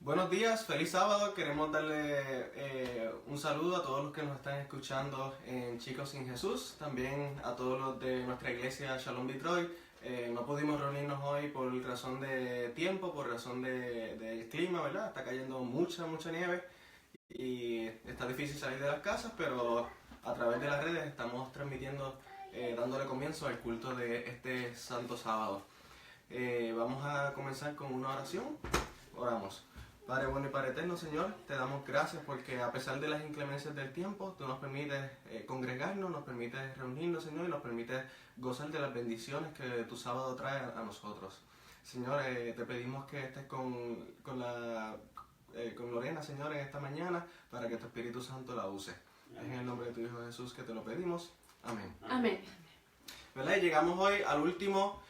Buenos días, feliz sábado. Queremos darle un saludo a todos los que nos están escuchando en Chicos sin Jesús, también a todos los de nuestra iglesia Shalom Detroit. No pudimos reunirnos hoy por razón de tiempo, por razón del clima, ¿verdad? Está cayendo mucha nieve y está difícil salir de las casas, pero a través de las redes estamos transmitiendo, dándole comienzo al culto de este santo sábado. Vamos a comenzar con una oración. Oramos. Padre bueno y Padre eterno, Señor, te damos gracias porque a pesar de las inclemencias del tiempo, tú nos permites congregarnos, nos permites reunirnos, Señor, y nos permites gozar de las bendiciones que tu sábado trae a nosotros. Señor, te pedimos que estés con Lorena, Señor, en esta mañana, para que tu Espíritu Santo la use. Es en el nombre de tu Hijo Jesús que te lo pedimos. Amén. Amén. ¿Verdad? Y llegamos hoy al último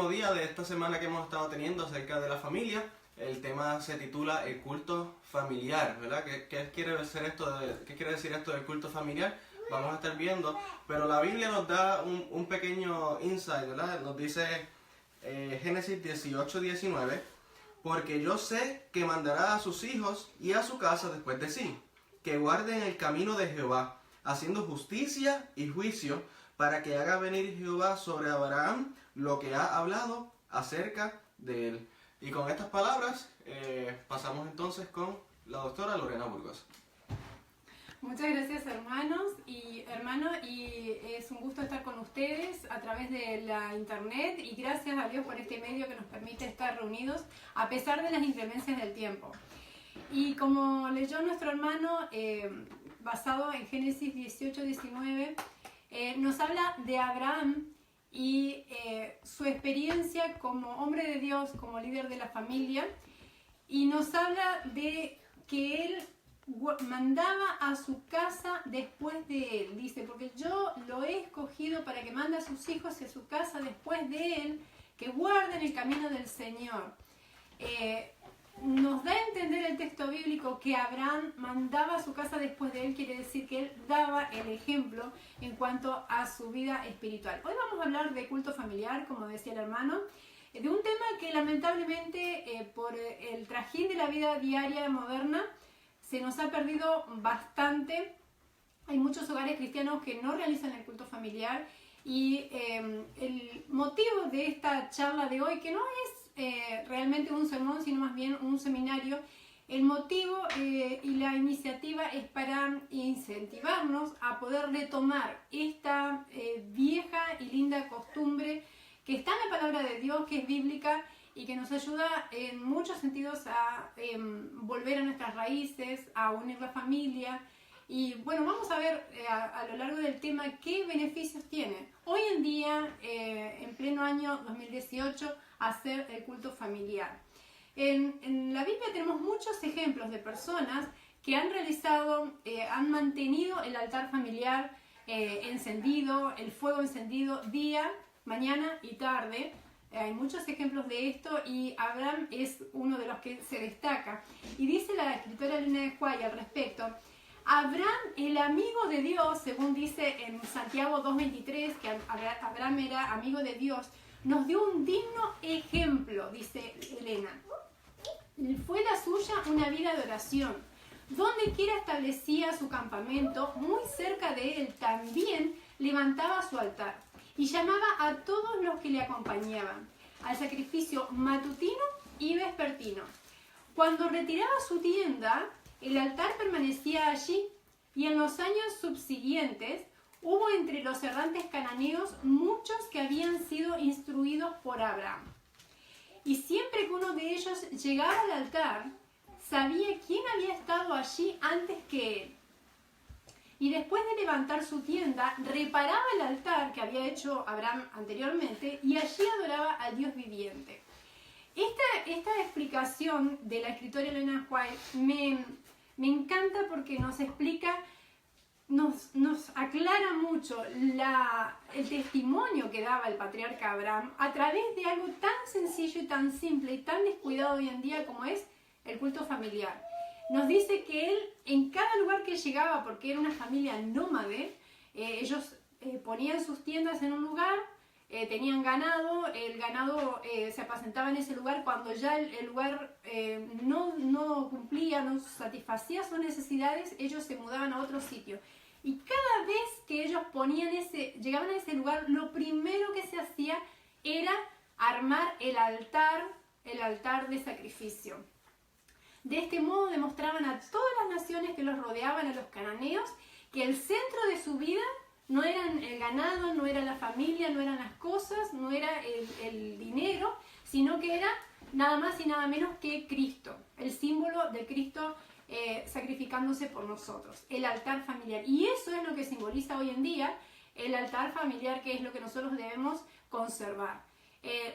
día de esta semana que hemos estado teniendo acerca de la familia. El tema se titula el culto familiar, ¿verdad? ¿Qué quiere decir esto del culto familiar? Vamos a estar viendo, pero la Biblia nos da un pequeño insight, ¿verdad? Nos dice Génesis 18:19, porque yo sé que mandará a sus hijos y a su casa después de sí, que guarden el camino de Jehová, haciendo justicia y juicio, para que haga venir Jehová sobre Abraham lo que ha hablado acerca de él. Y con estas palabras pasamos entonces con la doctora Lorena Burgos. Muchas gracias hermanos y es un gusto estar con ustedes a través de la internet y gracias a Dios por este medio que nos permite estar reunidos a pesar de las inclemencias del tiempo. Y como leyó nuestro hermano, basado en Génesis 18:19, nos habla de Abraham y su experiencia como hombre de Dios, como líder de la familia, y nos habla de que él mandaba a su casa después de él. Dice, porque yo lo he escogido para que mande a sus hijos y a su casa después de él, que guarden el camino del Señor. Nos da a entender el texto bíblico que Abraham mandaba a su casa después de él, quiere decir que él daba el ejemplo en cuanto a su vida espiritual. Hoy vamos a hablar de culto familiar, como decía el hermano, de un tema que lamentablemente por el trajín de la vida diaria moderna se nos ha perdido bastante. Hay muchos hogares cristianos que no realizan el culto familiar y el motivo de esta charla de hoy, que no es realmente un sermón, sino más bien un seminario. El motivo y la iniciativa es para incentivarnos a poder retomar esta vieja y linda costumbre que está en la palabra de Dios, que es bíblica y que nos ayuda en muchos sentidos a volver a nuestras raíces, a unir la familia. Y bueno, vamos a ver a lo largo del tema qué beneficios tiene hoy en día, en pleno año 2018, hacer el culto familiar. En la Biblia tenemos muchos ejemplos de personas que han realizado, han mantenido el altar familiar encendido, el fuego encendido día, mañana y tarde. Hay muchos ejemplos de esto y Abraham es uno de los que se destaca. Y dice la escritora Elena de White al respecto: Abraham, el amigo de Dios, según dice en Santiago 2:23, que Abraham era amigo de Dios, nos dio un digno ejemplo, dice Elena. Fue la suya una vida de oración. Donde quiera establecía su campamento, muy cerca de él también levantaba su altar y llamaba a todos los que le acompañaban al sacrificio matutino y vespertino. Cuando retiraba su tienda, el altar permanecía allí, y en los años subsiguientes hubo entre los errantes cananeos muchos que habían sido instruidos por Abraham. Y siempre que uno de ellos llegaba al altar, sabía quién había estado allí antes que él. Y después de levantar su tienda, reparaba el altar que había hecho Abraham anteriormente y allí adoraba al Dios viviente. Esta explicación de la escritora Elena White me encanta porque nos explica, nos aclara mucho el testimonio que daba el patriarca Abraham a través de algo tan sencillo y tan simple y tan descuidado hoy en día como es el culto familiar. Nos dice que él, en cada lugar que llegaba, porque era una familia nómade, ellos ponían sus tiendas en un lugar, tenían ganado, el ganado se apacentaba en ese lugar. Cuando ya el lugar no cumplía, no satisfacía sus necesidades, ellos se mudaban a otro sitio. Y cada vez que ellos llegaban a ese lugar, lo primero que se hacía era armar el altar de sacrificio. De este modo demostraban a todas las naciones que los rodeaban, a los cananeos, que el centro de su vida no eran el ganado, no era la familia, no eran las cosas, no era el dinero, sino que era nada más y nada menos que Cristo, el símbolo de Cristo sacrificándose por nosotros, el altar familiar. Y eso es lo que simboliza hoy en día el altar familiar, que es lo que nosotros debemos conservar.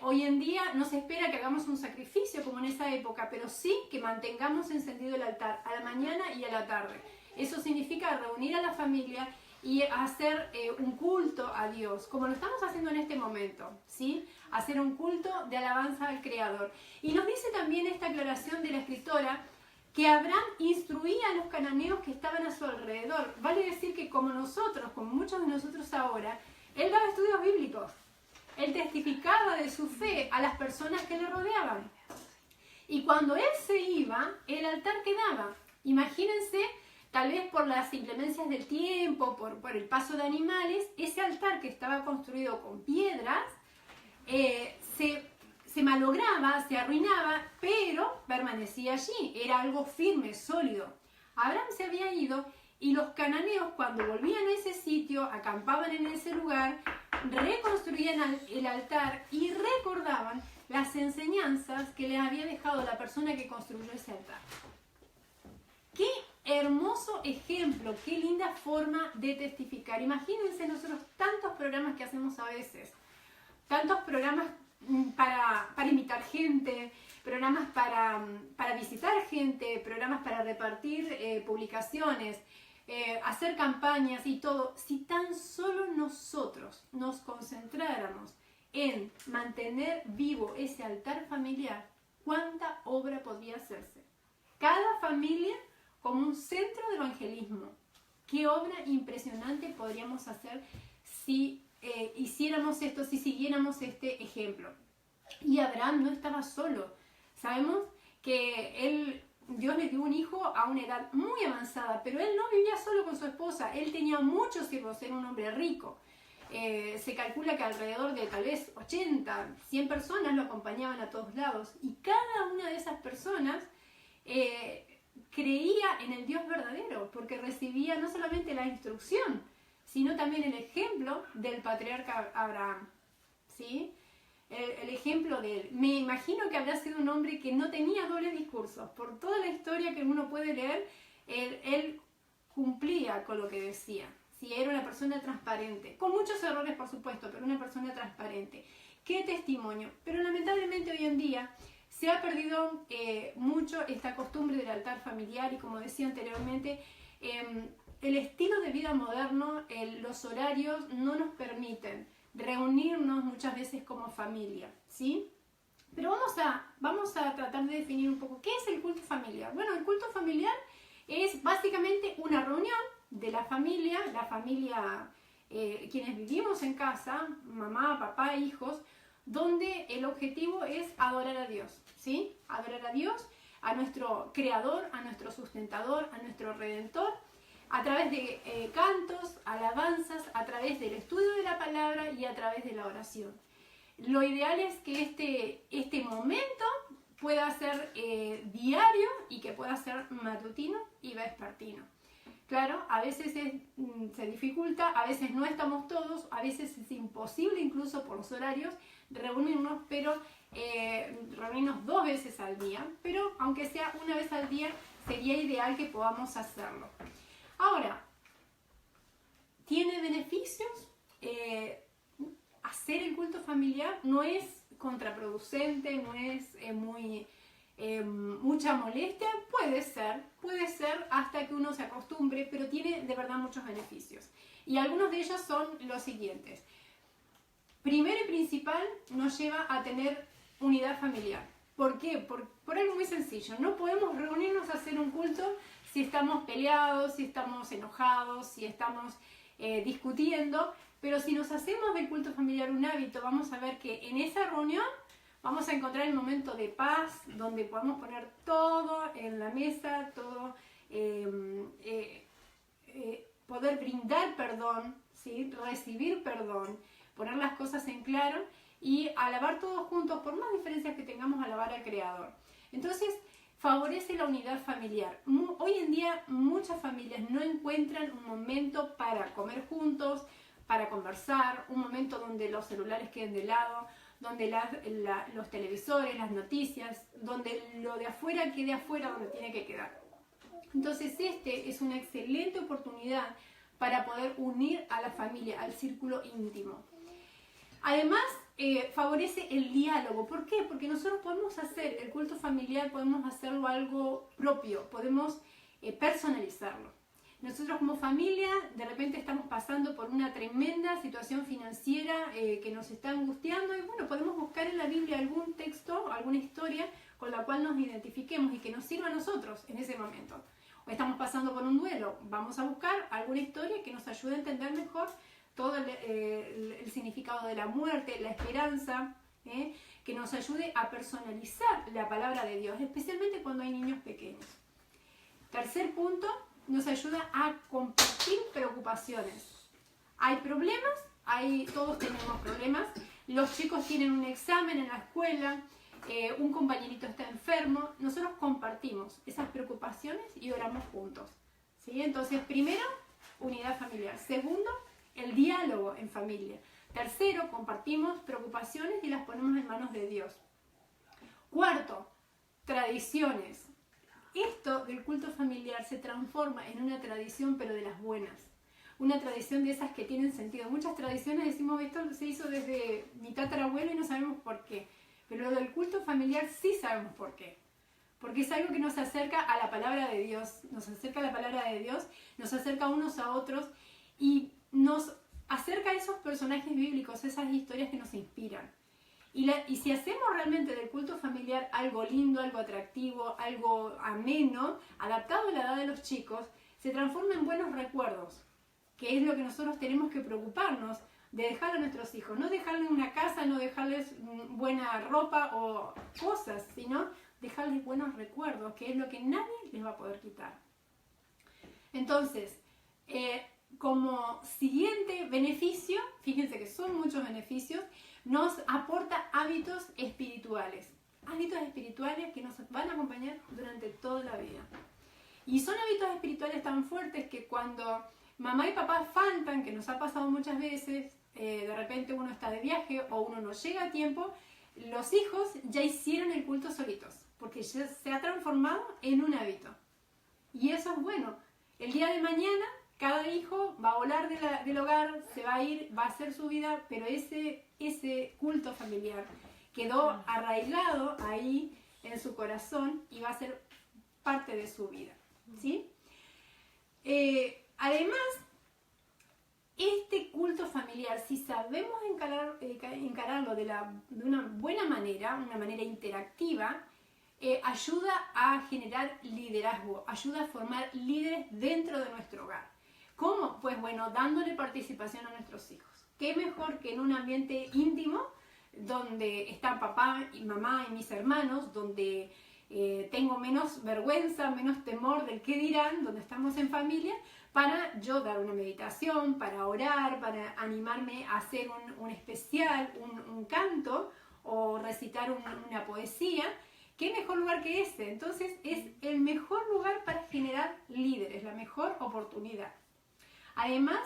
Hoy en día no se espera que hagamos un sacrificio como en esa época, pero sí que mantengamos encendido el altar a la mañana y a la tarde. Eso significa reunir a la familia y hacer un culto a Dios, como lo estamos haciendo en este momento, ¿sí? Hacer un culto de alabanza al Creador. Y nos dice también esta aclaración de la escritora que Abraham instruía a los cananeos que estaban a su alrededor. Vale decir que como nosotros, como muchos de nosotros ahora, él daba estudios bíblicos. Él testificaba de su fe a las personas que le rodeaban. Y cuando él se iba, el altar quedaba. Imagínense, tal vez por las inclemencias del tiempo, por el paso de animales, ese altar que estaba construido con piedras, se malograba, se arruinaba, pero permanecía allí. Era algo firme, sólido. Abraham se había ido y los cananeos, cuando volvían a ese sitio, acampaban en ese lugar, reconstruían el altar y recordaban las enseñanzas que les había dejado la persona que construyó ese altar. ¡Qué hermoso ejemplo! ¡Qué linda forma de testificar! Imagínense nosotros tantos programas que hacemos a veces, tantos programas para invitar gente, programas para visitar gente, programas para repartir publicaciones, hacer campañas y todo. Si tan solo nosotros nos concentráramos en mantener vivo ese altar familiar, ¿cuánta obra podría hacerse? Cada familia como un centro de evangelismo. ¿Qué obra impresionante podríamos hacer si hiciéramos esto, si siguiéramos este ejemplo? Y Abraham no estaba solo. Sabemos que Dios le dio un hijo a una edad muy avanzada, pero él no vivía solo con su esposa. Él tenía muchos siervos, era un hombre rico. Se calcula que alrededor de tal vez 80, 100 personas lo acompañaban a todos lados. Y cada una de esas personas creía en el Dios verdadero, porque recibía no solamente la instrucción, sino también el ejemplo del patriarca Abraham, ¿sí? El ejemplo de él. Me imagino que habrá sido un hombre que no tenía dobles discursos. Por toda la historia que uno puede leer, él cumplía con lo que decía. Sí, era una persona transparente, con muchos errores por supuesto, pero una persona transparente. ¡Qué testimonio! Pero lamentablemente hoy en día se ha perdido mucho esta costumbre del altar familiar y, como decía anteriormente, el estilo de vida moderno, los horarios no nos permiten reunirnos muchas veces como familia, ¿sí? Pero vamos a tratar de definir un poco qué es el culto familiar. Bueno, el culto familiar es básicamente una reunión de la familia, quienes vivimos en casa, mamá, papá, hijos, donde el objetivo es adorar a Dios, ¿sí? Adorar a Dios, a nuestro Creador, a nuestro Sustentador, a nuestro Redentor, a través de cantos, alabanzas, a través del estudio de la palabra y a través de la oración. Lo ideal es que este momento pueda ser diario y que pueda ser matutino y vespertino. Claro, a veces se dificulta, a veces no estamos todos, a veces es imposible incluso por los horarios reunirnos, pero reunirnos 2 veces al día, pero aunque sea una vez al día sería ideal que podamos hacerlo. Ahora, ¿tiene beneficios? Hacer el culto familiar no es contraproducente, no es mucha molestia. Puede ser hasta que uno se acostumbre, pero tiene de verdad muchos beneficios. Y algunos de ellos son los siguientes. Primero y principal, nos lleva a tener unidad familiar. ¿Por qué? Por algo muy sencillo. No podemos reunirnos a hacer un culto si estamos peleados, si estamos enojados, si estamos discutiendo, Pero si nos hacemos del culto familiar un hábito, vamos a ver que en esa reunión vamos a encontrar el momento de paz, donde podemos poner todo en la mesa, todo, poder brindar perdón, ¿sí? Recibir perdón, poner las cosas en claro y alabar todos juntos, por más diferencias que tengamos, alabar al Creador. Entonces, favorece la unidad familiar. Hoy en día muchas familias no encuentran un momento para comer juntos, para conversar, un momento donde los celulares queden de lado, donde los televisores, las noticias, donde lo de afuera quede afuera donde tiene que quedar. Entonces este es una excelente oportunidad para poder unir a la familia, al círculo íntimo. Además, favorece el diálogo. ¿Por qué? Porque nosotros podemos hacer el culto familiar, podemos hacerlo algo propio, podemos personalizarlo. Nosotros como familia de repente estamos pasando por una tremenda situación financiera que nos está angustiando y bueno, podemos buscar en la Biblia algún texto, alguna historia con la cual nos identifiquemos y que nos sirva a nosotros en ese momento. O estamos pasando por un duelo, vamos a buscar alguna historia que nos ayude a entender mejor todo el significado de la muerte, la esperanza, que nos ayude a personalizar la palabra de Dios, especialmente cuando hay niños pequeños. Tercer punto, nos ayuda a compartir preocupaciones. Hay problemas, todos tenemos problemas, los chicos tienen un examen en la escuela, un compañerito está enfermo, nosotros compartimos esas preocupaciones y oramos juntos, ¿sí? Entonces, primero, unidad familiar. Segundo, el diálogo en familia. Tercero, compartimos preocupaciones y las ponemos en manos de Dios. Cuarto, tradiciones. Esto del culto familiar se transforma en una tradición, pero de las buenas. Una tradición de esas que tienen sentido. Muchas tradiciones decimos, esto se hizo desde mi tatarabuelo y no sabemos por qué. Pero lo del culto familiar sí sabemos por qué. Porque es algo que nos acerca a la palabra de Dios. Nos acerca a la palabra de Dios, nos acerca unos a otros y nos acerca a esos personajes bíblicos, esas historias que nos inspiran. Y si hacemos realmente del culto familiar algo lindo, algo atractivo, algo ameno, adaptado a la edad de los chicos, se transforma en buenos recuerdos, que es lo que nosotros tenemos que preocuparnos de dejar a nuestros hijos. No dejarles una casa, no dejarles buena ropa o cosas, sino dejarles buenos recuerdos, que es lo que nadie les va a poder quitar. Entonces, como siguiente beneficio, fíjense que son muchos beneficios, nos aporta hábitos espirituales que nos van a acompañar durante toda la vida. Y son hábitos espirituales tan fuertes que cuando mamá y papá faltan, que nos ha pasado muchas veces, de repente uno está de viaje o uno no llega a tiempo, los hijos ya hicieron el culto solitos, porque ya se ha transformado en un hábito. Y eso es bueno. El día de mañana cada hijo va a volar del hogar, se va a ir, va a hacer su vida, pero ese culto familiar quedó arraigado ahí en su corazón y va a ser parte de su vida, ¿sí? Además, este culto familiar, si sabemos encararlo de una buena manera, una manera interactiva, ayuda a generar liderazgo, ayuda a formar líderes dentro de nuestro hogar. ¿Cómo? Pues bueno, dándole participación a nuestros hijos. ¿Qué mejor que en un ambiente íntimo donde están papá y mamá y mis hermanos, donde tengo menos vergüenza, menos temor del qué dirán, donde estamos en familia, para yo dar una meditación, para orar, para animarme a hacer un especial, un canto o recitar una poesía? ¿Qué mejor lugar que este? Entonces es el mejor lugar para generar líderes, la mejor oportunidad. Además,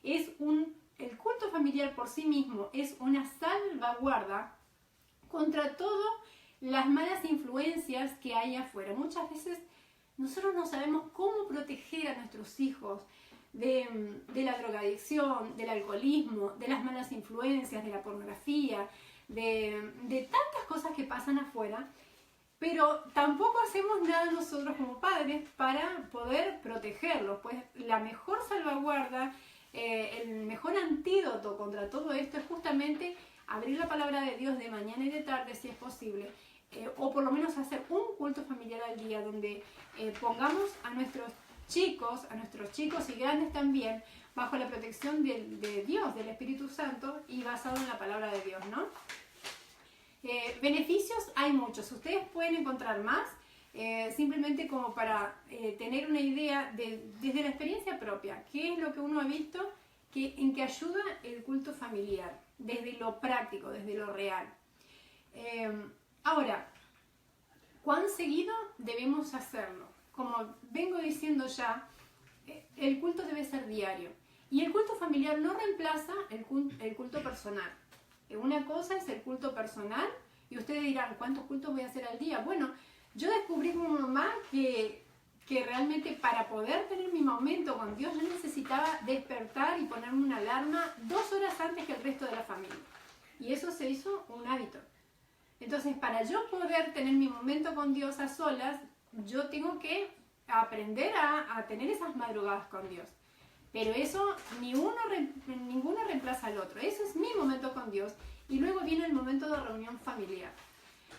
el culto familiar por sí mismo es una salvaguarda contra todas las malas influencias que hay afuera. Muchas veces nosotros no sabemos cómo proteger a nuestros hijos de la drogadicción, del alcoholismo, de las malas influencias, de la pornografía, de tantas cosas que pasan afuera, pero tampoco hacemos nada nosotros como padres para poder protegerlos. Pues la mejor salvaguarda, el mejor antídoto contra todo esto es justamente abrir la palabra de Dios de mañana y de tarde si es posible, o por lo menos hacer un culto familiar al día donde pongamos a nuestros chicos y grandes también, bajo la protección de Dios, del Espíritu Santo y basado en la palabra de Dios, ¿no? Beneficios hay muchos, ustedes pueden encontrar más, simplemente como para tener una idea desde la experiencia propia, qué es lo que uno ha visto en que ayuda el culto familiar, desde lo práctico, desde lo real. Ahora, ¿cuán seguido debemos hacerlo? Como vengo diciendo ya, el culto debe ser diario. Y el culto familiar no reemplaza el culto personal. Una cosa es el culto personal, y ustedes dirán, ¿cuántos cultos voy a hacer al día? Bueno, yo descubrí como mamá que realmente para poder tener mi momento con Dios yo necesitaba despertar y ponerme una alarma 2 horas antes que el resto de la familia. Y eso se hizo un hábito. Entonces, para yo poder tener mi momento con Dios a solas, yo tengo que aprender a tener esas madrugadas con Dios. Pero eso, ninguno reemplaza al otro. Ese es mi momento con Dios. Y luego viene el momento de reunión familiar.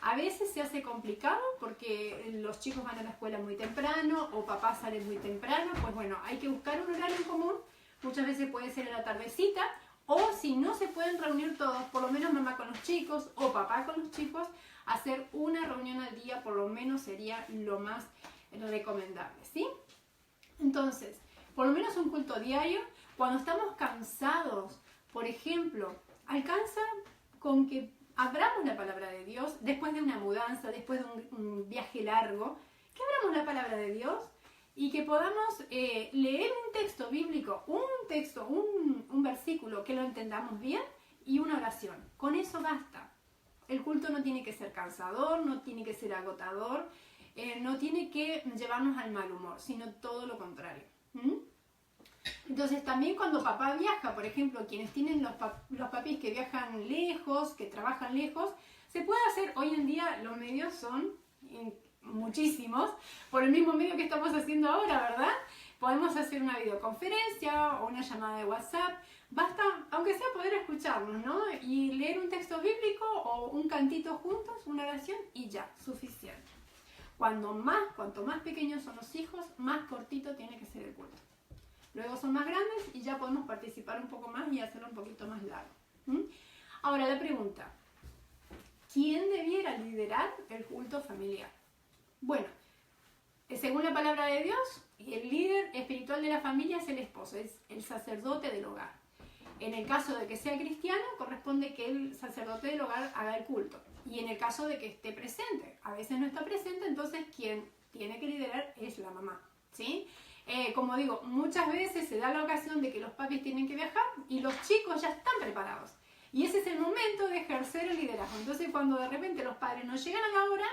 A veces se hace complicado porque los chicos van a la escuela muy temprano o papá sale muy temprano. Pues bueno, hay que buscar un horario en común. Muchas veces puede ser en la tardecita. O si no se pueden reunir todos, por lo menos mamá con los chicos o papá con los chicos, hacer una reunión al día por lo menos sería lo más recomendable, ¿sí? Entonces, por lo menos un culto diario. Cuando estamos cansados, por ejemplo, alcanza con que abramos la palabra de Dios después de una mudanza, después de un viaje largo, que abramos la palabra de Dios y que podamos leer un texto bíblico, un versículo que lo entendamos bien y una oración. Con eso basta. El culto no tiene que ser cansador, no tiene que ser agotador, no tiene que llevarnos al mal humor, sino todo lo contrario. Entonces también cuando papá viaja, por ejemplo, quienes tienen los papis que viajan lejos, que trabajan lejos, se puede hacer, hoy en día los medios son muchísimos, por el mismo medio que estamos haciendo ahora, ¿verdad? Podemos hacer una videoconferencia o una llamada de WhatsApp, basta, aunque sea poder escucharnos, ¿no? Y leer un texto bíblico o un cantito juntos, una oración y ya, suficiente. Cuanto más pequeños son los hijos, más cortito tiene que ser el culto. Luego son más grandes y ya podemos participar un poco más y hacerlo un poquito más largo. Ahora la pregunta, ¿quién debiera liderar el culto familiar? Bueno, según la palabra de Dios, el líder espiritual de la familia es el esposo, es el sacerdote del hogar. En el caso de que sea cristiano, corresponde que el sacerdote del hogar haga el culto. Y en el caso de que esté presente, a veces no está presente, entonces quien tiene que liderar es la mamá, ¿sí? Como digo, muchas veces se da la ocasión de que los papis tienen que viajar y los chicos ya están preparados. Y ese es el momento de ejercer el liderazgo. Entonces, cuando de repente los padres no llegan a la hora,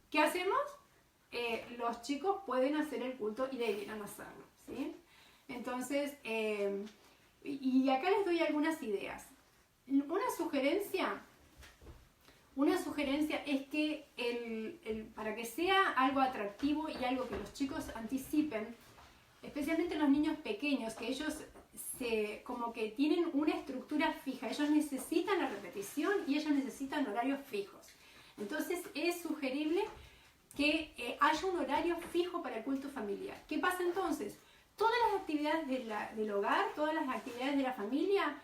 ¿qué hacemos? Los chicos pueden hacer el culto y deberían hacerlo, ¿sí? Entonces, y acá les doy algunas ideas. Una sugerencia es que para que sea algo atractivo y algo que los chicos anticipen, especialmente los niños pequeños, que ellos como que tienen una estructura fija, ellos necesitan la repetición y ellos necesitan horarios fijos. Entonces es sugerible que haya un horario fijo para el culto familiar. ¿Qué pasa entonces? Todas las actividades del hogar, todas las actividades de la familia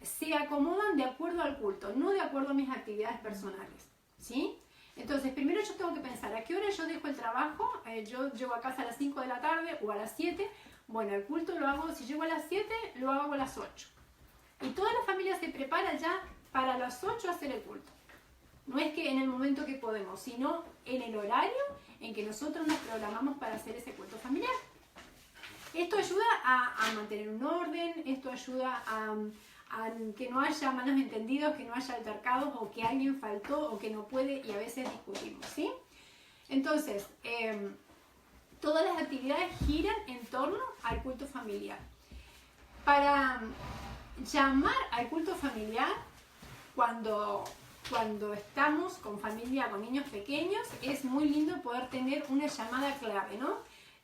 se acomodan de acuerdo al culto, no de acuerdo a mis actividades personales, ¿sí? Entonces, primero yo tengo que pensar, ¿a qué hora yo dejo el trabajo? Yo llego a casa a las 5 de la tarde o a las 7. Bueno, el culto lo hago, si llego a las 7, lo hago a las 8. Y toda la familia se prepara ya para las 8 hacer el culto. No es que en el momento que podemos, sino en el horario en que nosotros nos programamos para hacer ese culto familiar. Esto ayuda a mantener un orden, esto ayuda a que no haya malos entendidos, que no haya altercados o que alguien faltó o que no puede y a veces discutimos, ¿sí? Entonces, todas las actividades giran en torno al culto familiar. Para llamar al culto familiar, cuando estamos con familia, con niños pequeños, es muy lindo poder tener una llamada clave, ¿no?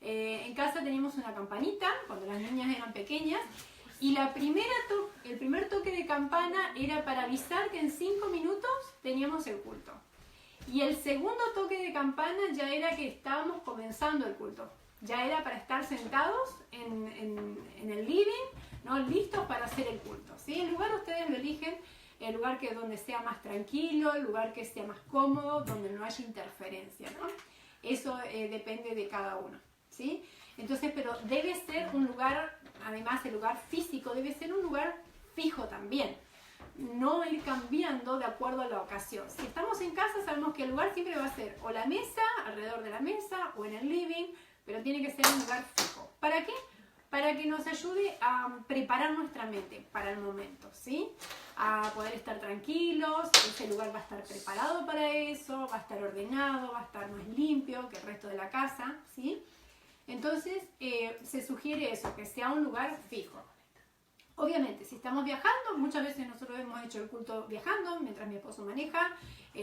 En casa teníamos una campanita cuando las niñas eran pequeñas y el primer toque de campana era para avisar que en 5 minutos teníamos el culto. Y el segundo toque de campana ya era que estábamos comenzando el culto. Ya era para estar sentados en el living, ¿no? Listos para hacer el culto, ¿sí? El lugar ustedes lo eligen, el lugar que donde sea más tranquilo, el lugar que sea más cómodo, donde no haya interferencia, ¿no? Eso depende de cada uno, ¿sí? Entonces, pero debe ser un lugar, además el lugar físico, debe ser un lugar fijo también. No ir cambiando de acuerdo a la ocasión. Si estamos en casa, sabemos que el lugar siempre va a ser o la mesa, alrededor de la mesa, o en el living, pero tiene que ser un lugar fijo. ¿Para qué? Para que nos ayude a preparar nuestra mente para el momento, ¿sí? A poder estar tranquilos, ese lugar va a estar preparado para eso, va a estar ordenado, va a estar más limpio que el resto de la casa, ¿sí? Entonces, se sugiere eso, que sea un lugar fijo. Obviamente, si estamos viajando, muchas veces nosotros hemos hecho el culto viajando, mientras mi esposo maneja,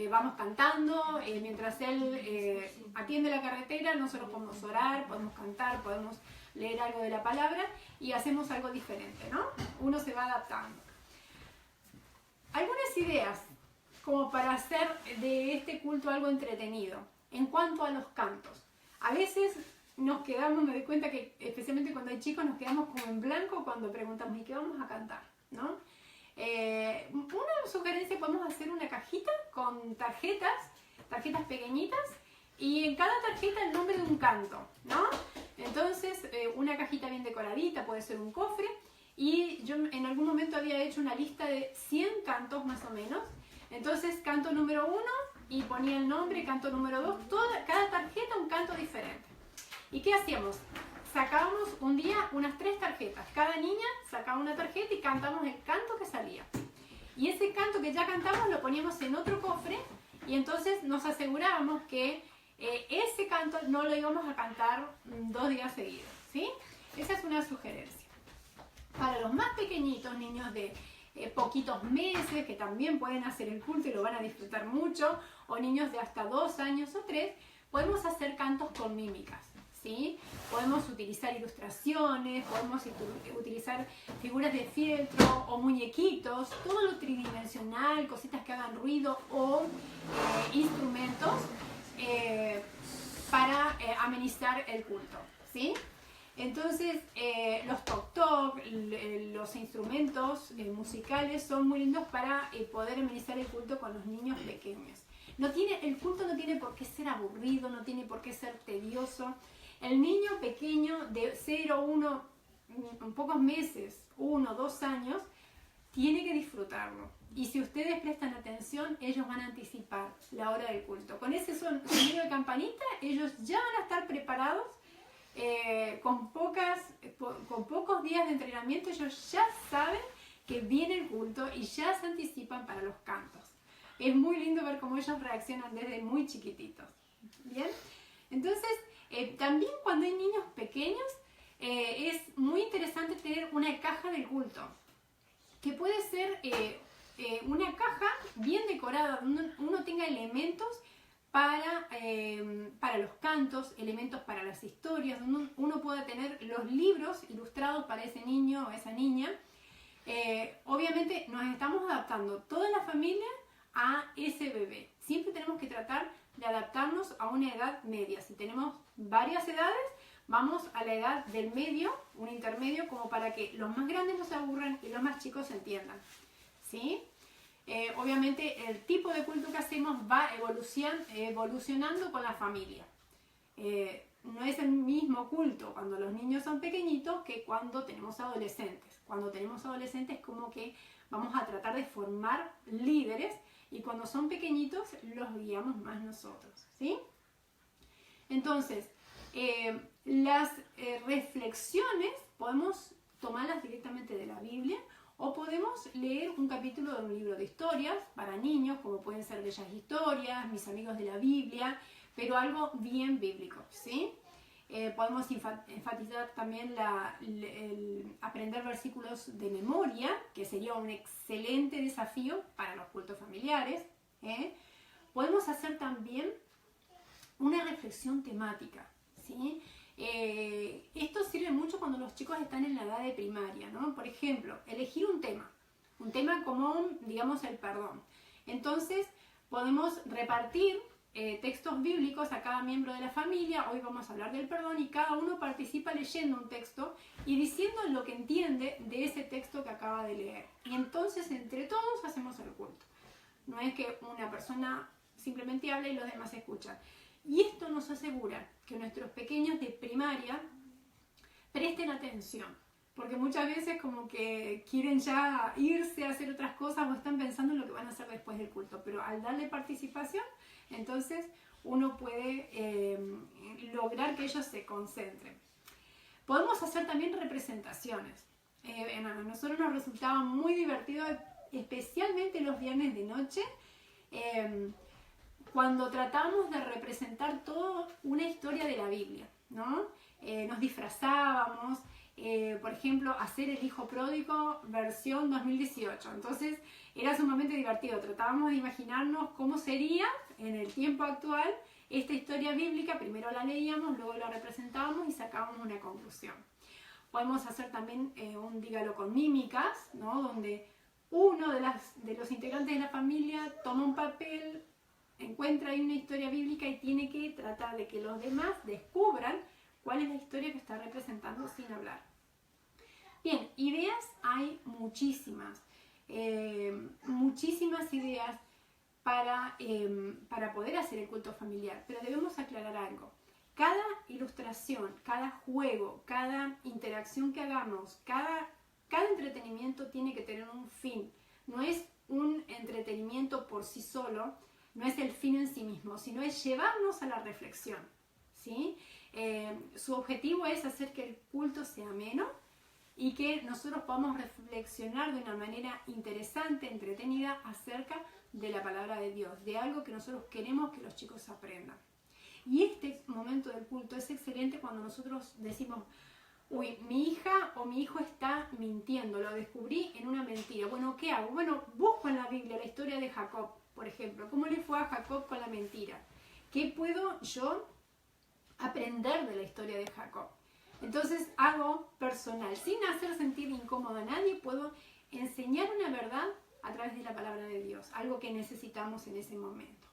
vamos cantando, mientras él atiende la carretera, nosotros podemos orar, podemos cantar, podemos leer algo de la palabra y hacemos algo diferente, ¿no? Uno se va adaptando. Algunas ideas como para hacer de este culto algo entretenido en cuanto a los cantos. A veces nos quedamos, me doy cuenta que especialmente cuando hay chicos nos quedamos como en blanco cuando preguntamos ¿y qué vamos a cantar? ¿No? Una sugerencia, podemos hacer una cajita con tarjetas pequeñitas y en cada tarjeta el nombre de un canto, ¿no? Entonces una cajita bien decoradita, puede ser un cofre, y yo en algún momento había hecho una lista de 100 cantos más o menos. Entonces canto número 1 y ponía el nombre, canto número 2, cada tarjeta un canto diferente. ¿Y qué hacíamos? Sacábamos un día unas 3 tarjetas. Cada niña sacaba una tarjeta y cantamos el canto que salía. Y ese canto que ya cantamos lo poníamos en otro cofre y entonces nos asegurábamos que ese canto no lo íbamos a cantar 2 días seguidos, ¿sí? Esa es una sugerencia. Para los más pequeñitos, niños de poquitos meses, que también pueden hacer el culto y lo van a disfrutar mucho, o niños de hasta 2 años o 3, podemos hacer cantos con mímicas. ¿Sí? Podemos utilizar ilustraciones, podemos utilizar figuras de fieltro o muñequitos, todo lo tridimensional, cositas que hagan ruido o instrumentos para amenizar el culto, ¿sí? Entonces los toc-toc, los instrumentos musicales son muy lindos para poder amenizar el culto con los niños pequeños. El culto no tiene por qué ser aburrido, no tiene por qué ser tedioso. El niño pequeño de 0, 1, pocos meses, 1, 2 años, tiene que disfrutarlo. Y si ustedes prestan atención, ellos van a anticipar la hora del culto. Con ese sonido de campanita, ellos ya van a estar preparados. Con pocos días de entrenamiento, ellos ya saben que viene el culto y ya se anticipan para los cantos. Es muy lindo ver cómo ellos reaccionan desde muy chiquititos. ¿Bien? Entonces, también cuando hay niños pequeños, es muy interesante tener una caja del culto, que puede ser una caja bien decorada, donde uno tenga elementos para los cantos, elementos para las historias, donde uno pueda tener los libros ilustrados para ese niño o esa niña. Obviamente nos estamos adaptando toda la familia a ese bebé. Siempre tenemos que tratar de adaptarnos a una edad media. Si tenemos varias edades, vamos a la edad del medio, un intermedio, como para que los más grandes no se aburran y los más chicos se entiendan, ¿sí? Obviamente el tipo de culto que hacemos va evolucionando con la familia. No es el mismo culto cuando los niños son pequeñitos que cuando tenemos adolescentes. Cuando tenemos adolescentes como que vamos a tratar de formar líderes, y cuando son pequeñitos los guiamos más nosotros, ¿sí? Entonces, las reflexiones podemos tomarlas directamente de la Biblia, o podemos leer un capítulo de un libro de historias para niños, como pueden ser Bellas Historias, Mis Amigos de la Biblia, pero algo bien bíblico, ¿sí? Podemos enfatizar también el aprender versículos de memoria, que sería un excelente desafío para los cultos familiares. Podemos hacer también una reflexión temática, ¿sí? Esto sirve mucho cuando los chicos están en la edad de primaria, ¿no? Por ejemplo, elegir un tema como, digamos, el perdón. Entonces, podemos repartir textos bíblicos a cada miembro de la familia. Hoy vamos a hablar del perdón y cada uno participa leyendo un texto y diciendo lo que entiende de ese texto que acaba de leer. Y entonces entre todos hacemos el culto. No es que una persona simplemente habla y los demás escuchan. Y esto nos asegura que nuestros pequeños de primaria presten atención. Porque muchas veces como que quieren ya irse a hacer otras cosas o están pensando en lo que van a hacer después del culto. Pero al darle participación, entonces uno puede lograr que ellos se concentren. Podemos hacer también representaciones. A nosotros nos resultaba muy divertido, especialmente los viernes de noche, cuando tratamos de representar toda una historia de la Biblia, ¿no? Nos disfrazábamos, por ejemplo, hacer el hijo pródigo versión 2018. Entonces era sumamente divertido. Tratábamos de imaginarnos cómo sería en el tiempo actual esta historia bíblica. Primero la leíamos, luego la representábamos y sacábamos una conclusión. Podemos hacer también un dígalo con mímicas, ¿no? Donde uno de los integrantes de la familia toma un papel, encuentra ahí una historia bíblica y tiene que tratar de que los demás descubran cuál es la historia que está representando sin hablar. Bien, ideas hay muchísimas, muchísimas ideas para poder hacer el culto familiar, pero debemos aclarar algo. Cada ilustración, cada juego, cada interacción que hagamos, cada entretenimiento tiene que tener un fin. No es un entretenimiento por sí solo, no es el fin en sí mismo, sino es llevarnos a la reflexión, ¿sí? Su objetivo es hacer que el culto sea ameno y que nosotros podamos reflexionar de una manera interesante, entretenida, acerca de la palabra de Dios, de algo que nosotros queremos que los chicos aprendan. Y este momento del culto es excelente cuando nosotros decimos: uy, mi hija o mi hijo está mintiendo, lo descubrí en una mentira. Bueno, ¿qué hago? Bueno, busco en la Biblia la historia de Jacob, por ejemplo. ¿Cómo le fue a Jacob con la mentira? ¿Qué puedo yo aprender de la historia de Jacob? Entonces hago personal, sin hacer sentir incómodo a nadie, puedo enseñar una verdad a través de la palabra de Dios, algo que necesitamos en ese momento.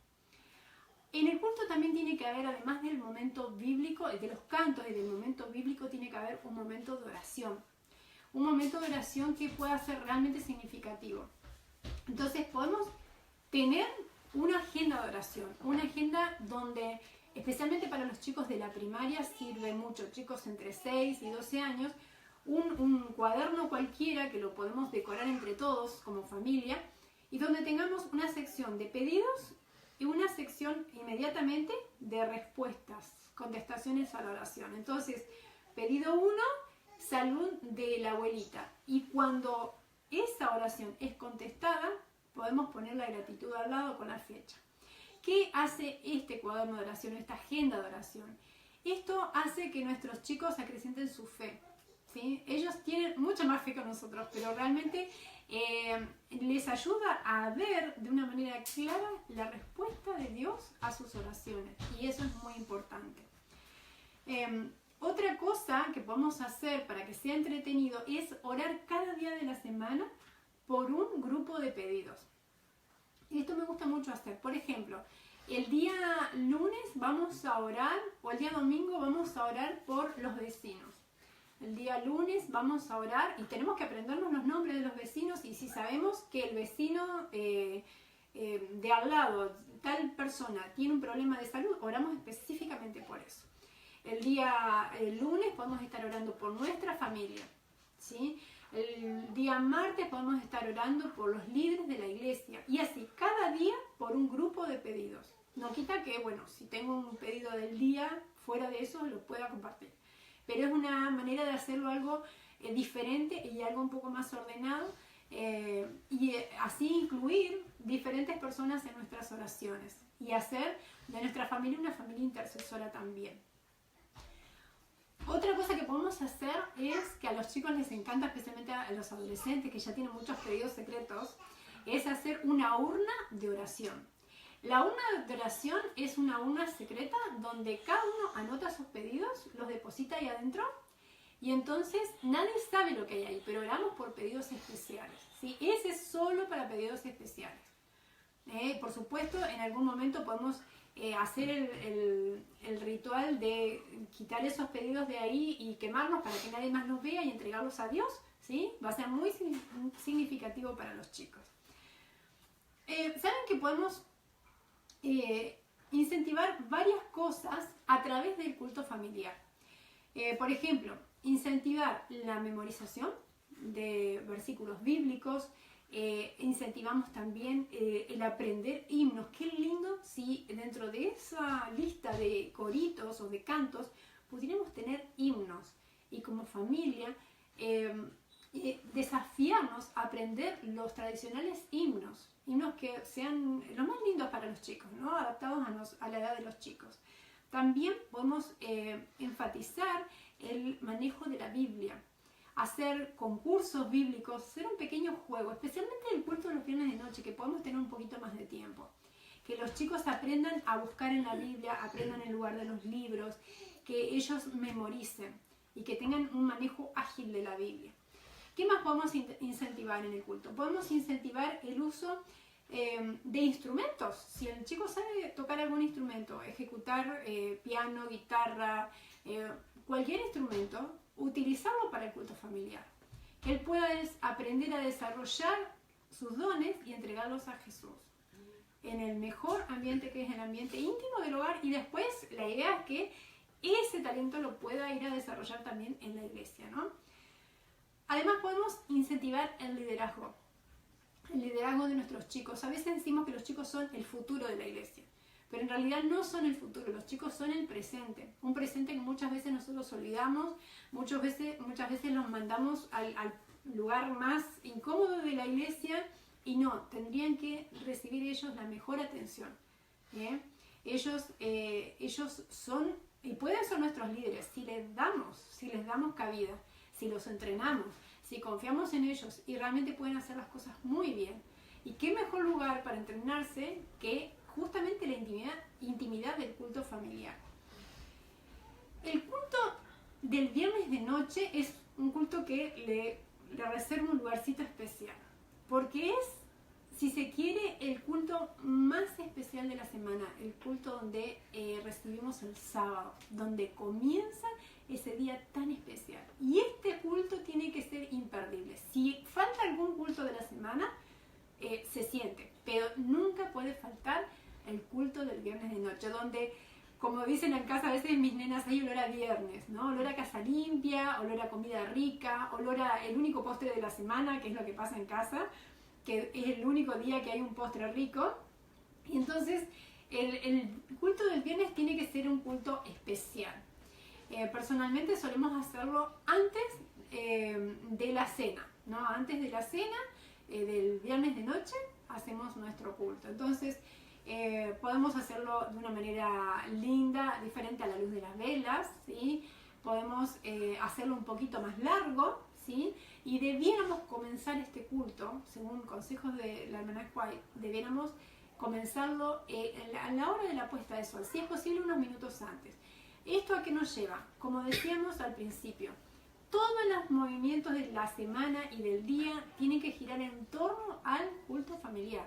En el culto también tiene que haber, además del momento bíblico, de los cantos y del momento bíblico, tiene que haber un momento de oración. Un momento de oración que pueda ser realmente significativo. Entonces podemos tener una agenda de oración, una agenda donde, especialmente para los chicos de la primaria, sirve mucho, chicos entre 6 y 12 años, un cuaderno cualquiera que lo podemos decorar entre todos como familia y donde tengamos una sección de pedidos y una sección inmediatamente de respuestas, contestaciones a la oración. Entonces, pedido 1, salud de la abuelita. Y cuando esa oración es contestada, podemos poner la gratitud al lado con la fecha. ¿Qué hace este cuaderno de oración, esta agenda de oración? Esto hace que nuestros chicos acrecienten su fe, ¿sí? Ellos tienen mucha más fe que nosotros, pero realmente les ayuda a ver de una manera clara la respuesta de Dios a sus oraciones. Y eso es muy importante. Otra cosa que podemos hacer para que sea entretenido es orar cada día de la semana por un grupo de pedidos. Y esto me gusta mucho hacer. Por ejemplo, el día lunes vamos a orar, o el día domingo vamos a orar por los vecinos. El día lunes vamos a orar y tenemos que aprendernos los nombres de los vecinos, y si sabemos que el vecino de al lado, tal persona, tiene un problema de salud, oramos específicamente por eso. El lunes podemos estar orando por nuestra familia, ¿sí? El día martes podemos estar orando por los líderes de la iglesia, y así cada día por un grupo de pedidos. No quita que, bueno, si tengo un pedido del día, fuera de eso lo pueda compartir. Pero es una manera de hacerlo algo diferente y algo un poco más ordenado, y así incluir diferentes personas en nuestras oraciones y hacer de nuestra familia una familia intercesora también. Otra cosa que podemos hacer es, que a los chicos les encanta, especialmente a los adolescentes que ya tienen muchos pedidos secretos, es hacer una urna de oración. La urna de oración es una urna secreta donde cada uno anota sus pedidos, los deposita ahí adentro, y entonces nadie sabe lo que hay ahí, pero oramos por pedidos especiales, ¿sí? Ese es solo para pedidos especiales. Por supuesto, en algún momento podemos hacer el ritual de quitar esos pedidos de ahí y quemarlos para que nadie más los vea y entregarlos a Dios, ¿sí? Va a ser muy significativo para los chicos. ¿Saben que podemos incentivar varias cosas a través del culto familiar? Por ejemplo, incentivar la memorización de versículos bíblicos. Incentivamos también el aprender himnos. Qué lindo si dentro de esa lista de coritos o de cantos pudiéramos tener himnos y como familia desafiarnos a aprender los tradicionales himnos que sean los más lindos para los chicos, ¿no? Adaptados a la edad de los chicos. También podemos enfatizar el manejo de la Biblia, hacer concursos bíblicos, hacer un pequeño juego, especialmente el culto de los viernes de noche, que podemos tener un poquito más de tiempo. Que los chicos aprendan a buscar en la Biblia, aprendan el lugar de los libros, que ellos memoricen y que tengan un manejo ágil de la Biblia. ¿Qué más podemos incentivar en el culto? Podemos incentivar el uso de instrumentos. Si el chico sabe tocar algún instrumento, ejecutar piano, guitarra, cualquier instrumento, utilizarlo para el culto familiar. Que él pueda aprender a desarrollar sus dones y entregarlos a Jesús en el mejor ambiente, que es el ambiente íntimo del hogar, y después la idea es que ese talento lo pueda ir a desarrollar también en la iglesia, ¿no? Además podemos incentivar el liderazgo de nuestros chicos. A veces decimos que los chicos son el futuro de la iglesia, pero en realidad no son el futuro, los chicos son el presente. Un presente que muchas veces nosotros olvidamos, muchas veces los mandamos al lugar más incómodo de la iglesia, y no, tendrían que recibir ellos la mejor atención. Ellos son y pueden ser nuestros líderes si les damos cabida, si los entrenamos, si confiamos en ellos y realmente pueden hacer las cosas muy bien. Y qué mejor lugar para entrenarse que justamente la intimidad del culto familiar. El culto del viernes de noche es un culto que le reserva un lugarcito especial, porque es, si se quiere, el culto más especial de la semana, el culto donde recibimos el sábado, donde comienza ese día tan especial. Y este culto tiene que ser imperdible. Si falta algún culto de la semana, se siente, pero nunca puede faltar el culto del viernes de noche, donde, como dicen en casa a veces mis nenas, hay olor a viernes, ¿no? Olor a casa limpia, olor a comida rica, olor a el único postre de la semana, que es lo que pasa en casa, que es el único día que hay un postre rico. Y entonces el culto del viernes tiene que ser un culto especial. Personalmente solemos hacerlo antes de la cena, ¿no? Antes de la cena del viernes de noche hacemos nuestro culto. Entonces podemos hacerlo de una manera linda, diferente a la luz de las velas, ¿sí? Podemos hacerlo un poquito más largo, ¿sí? Y debiéramos comenzar este culto, según consejos de la hermana White, debiéramos comenzarlo a la hora de la puesta de sol, si es posible unos minutos antes. ¿Esto a qué nos lleva? Como decíamos al principio, todos los movimientos de la semana y del día tienen que girar en torno al culto familiar.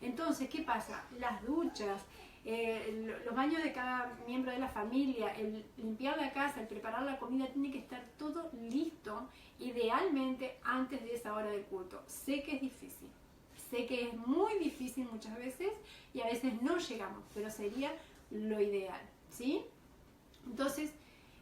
Entonces, ¿qué pasa? Las duchas, los baños de cada miembro de la familia, el limpiar la casa, el preparar la comida, tiene que estar todo listo, idealmente antes de esa hora del culto. Sé que es difícil, sé que es muy difícil muchas veces y a veces no llegamos, pero sería lo ideal, ¿sí? Entonces,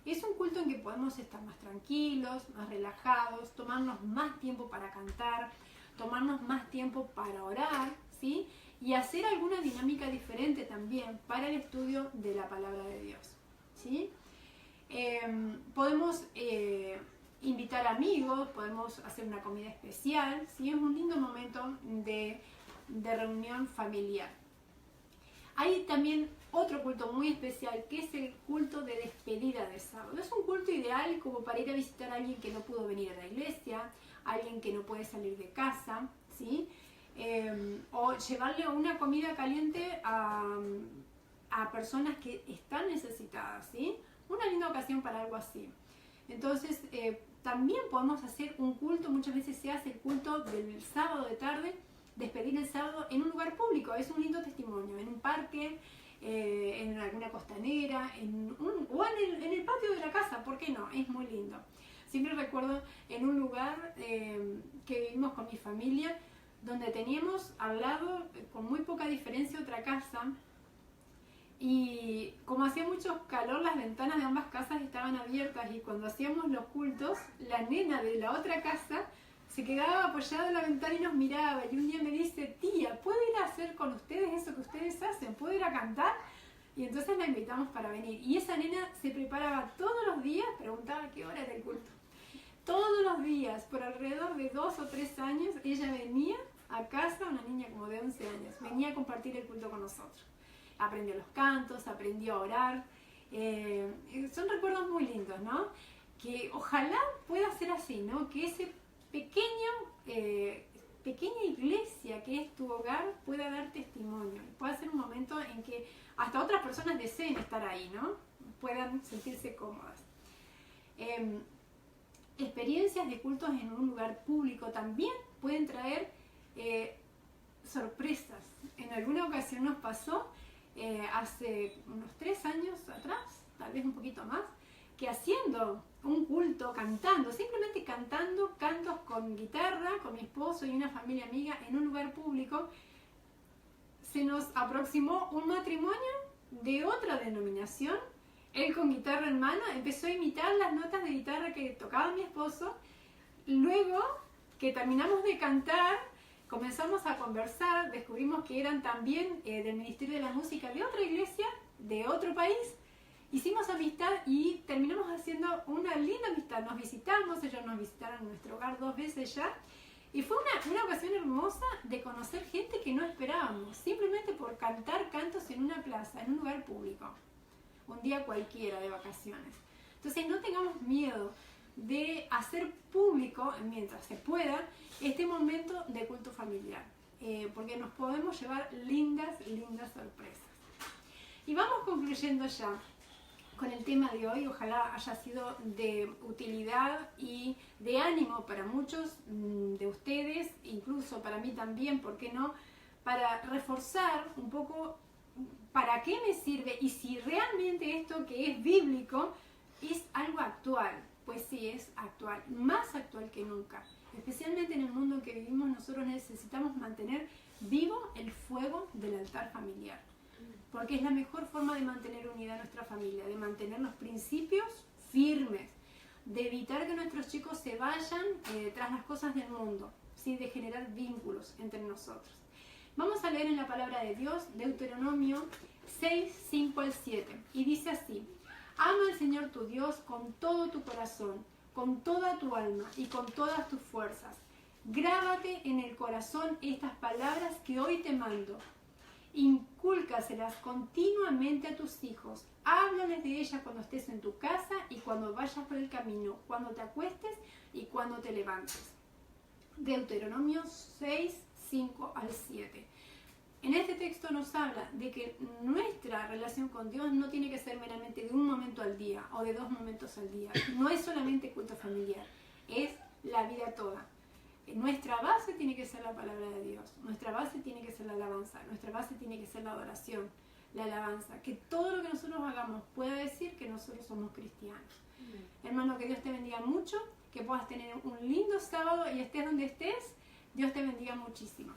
es un culto en que podemos estar más tranquilos, más relajados, tomarnos más tiempo para cantar, tomarnos más tiempo para orar, ¿sí? Y hacer alguna dinámica diferente también para el estudio de la palabra de Dios, ¿sí? Podemos invitar amigos, podemos hacer una comida especial, ¿sí? Es un lindo momento de reunión familiar. Hay también otro culto muy especial, que es el culto de despedida de sábado. Es un culto ideal como para ir a visitar a alguien que no pudo venir a la iglesia, alguien que no puede salir de casa, ¿sí? O llevarle una comida caliente a personas que están necesitadas, ¿sí? Una linda ocasión para algo así. Entonces, también podemos hacer un culto, muchas veces se hace el culto del sábado de tarde, despedir el sábado en un lugar público. Es un lindo testimonio, en un parque, en alguna costanera, o en el patio de la casa, ¿por qué no? Es muy lindo. Siempre recuerdo en un lugar que vivimos con mi familia, donde teníamos al lado, con muy poca diferencia, otra casa, y como hacía mucho calor, las ventanas de ambas casas estaban abiertas, y cuando hacíamos los cultos, la nena de la otra casa se quedaba apoyada en la ventana y nos miraba, y un día me dice: tía, ¿puedo ir a hacer con ustedes eso que ustedes hacen? ¿Puedo ir a cantar? Y entonces la invitamos para venir, y esa nena se preparaba todos los días, preguntaba a qué hora era el culto. Todos los días, por alrededor de 2 o 3 años, ella venía a casa, una niña como de 11 años, venía a compartir el culto con nosotros. Aprendió los cantos, aprendió a orar. Son recuerdos muy lindos, ¿no? Que ojalá pueda ser así, ¿no? Que ese pequeña iglesia que es tu hogar pueda dar testimonio. Pueda ser un momento en que hasta otras personas deseen estar ahí, ¿no? Puedan sentirse cómodas. Experiencias de cultos en un lugar público también pueden traer sorpresas. En alguna ocasión nos pasó, hace unos 3 años atrás, tal vez un poquito más, que haciendo un culto, cantando, simplemente cantando cantos con guitarra, con mi esposo y una familia amiga en un lugar público, se nos aproximó un matrimonio de otra denominación. Él con guitarra en mano empezó a imitar las notas de guitarra que tocaba mi esposo. Luego que terminamos de cantar, comenzamos a conversar, descubrimos que eran también del Ministerio de la Música de otra iglesia, de otro país. Hicimos amistad y terminamos haciendo una linda amistad. Nos visitamos, ellos nos visitaron en nuestro hogar 2 veces ya. Y fue una ocasión hermosa de conocer gente que no esperábamos, simplemente por cantar cantos en una plaza, en un lugar público. Un día cualquiera de vacaciones. Entonces no tengamos miedo de hacer público, mientras se pueda, este momento de culto familiar, porque nos podemos llevar lindas sorpresas. Y vamos concluyendo ya con el tema de hoy. Ojalá haya sido de utilidad y de ánimo para muchos de ustedes, incluso para mí también, ¿por qué no? Para reforzar un poco para qué me sirve y si realmente esto que es bíblico es algo actual. Pues sí, es actual, más actual que nunca. Especialmente en el mundo en que vivimos, nosotros necesitamos mantener vivo el fuego del altar familiar. Porque es la mejor forma de mantener unida a nuestra familia, de mantener los principios firmes, de evitar que nuestros chicos se vayan tras las cosas del mundo, ¿sí? De generar vínculos entre nosotros. Vamos a leer en la palabra de Dios, Deuteronomio 6, 5 al 7, y dice así: ama al Señor tu Dios con todo tu corazón, con toda tu alma y con todas tus fuerzas. Grábate en el corazón estas palabras que hoy te mando. Incúlcaselas continuamente a tus hijos. Háblales de ellas cuando estés en tu casa y cuando vayas por el camino, cuando te acuestes y cuando te levantes. Deuteronomio 6, 5 al 7. En este texto nos habla de que nuestra relación con Dios no tiene que ser meramente de un momento al día o de 2 momentos al día. No es solamente culto familiar, es la vida toda. Nuestra base tiene que ser la palabra de Dios, nuestra base tiene que ser la alabanza, nuestra base tiene que ser la adoración, la alabanza. Que todo lo que nosotros hagamos pueda decir que nosotros somos cristianos. Hermano, que Dios te bendiga mucho, que puedas tener un lindo sábado y estés donde estés, Dios te bendiga muchísimo.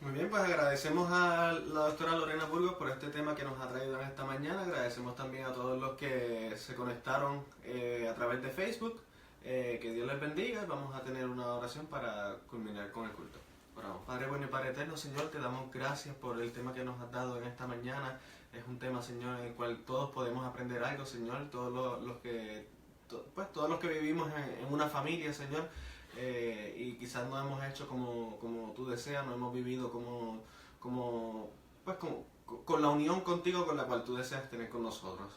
Muy bien, pues agradecemos a la doctora Lorena Burgos por este tema que nos ha traído en esta mañana. Agradecemos también a todos los que se conectaron a través de Facebook. Que Dios les bendiga. Vamos a tener una oración para culminar con el culto. Oramos. Padre bueno y Padre eterno, Señor, te damos gracias por el tema que nos has dado en esta mañana. Es un tema, Señor, en el cual todos podemos aprender algo, Señor. Todos los que vivimos en una familia, Señor. Y quizás no hemos hecho como tú deseas, no hemos vivido con la unión contigo con la cual tú deseas tener con nosotros.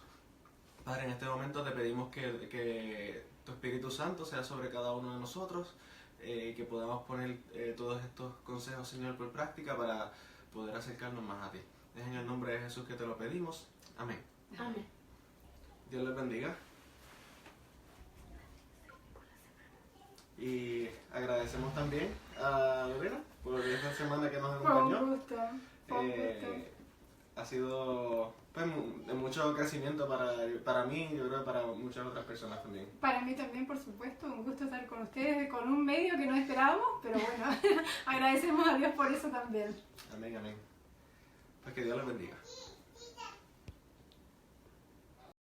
Padre, en este momento te pedimos que tu Espíritu Santo sea sobre cada uno de nosotros, que podamos poner todos estos consejos, Señor, por práctica para poder acercarnos más a ti. Es en el nombre de Jesús que te lo pedimos. Amén. Amén. Dios les bendiga. Y agradecemos también a Lorena por esta semana que nos Fue acompañó. un gusto. Fue un gusto. Ha sido pues, de mucho crecimiento para mí y yo creo que para muchas otras personas también. Para mí también, por supuesto, un gusto estar con ustedes, con un medio que no esperábamos, pero bueno, agradecemos a Dios por eso también. Amén, amén. Pues que Dios los bendiga.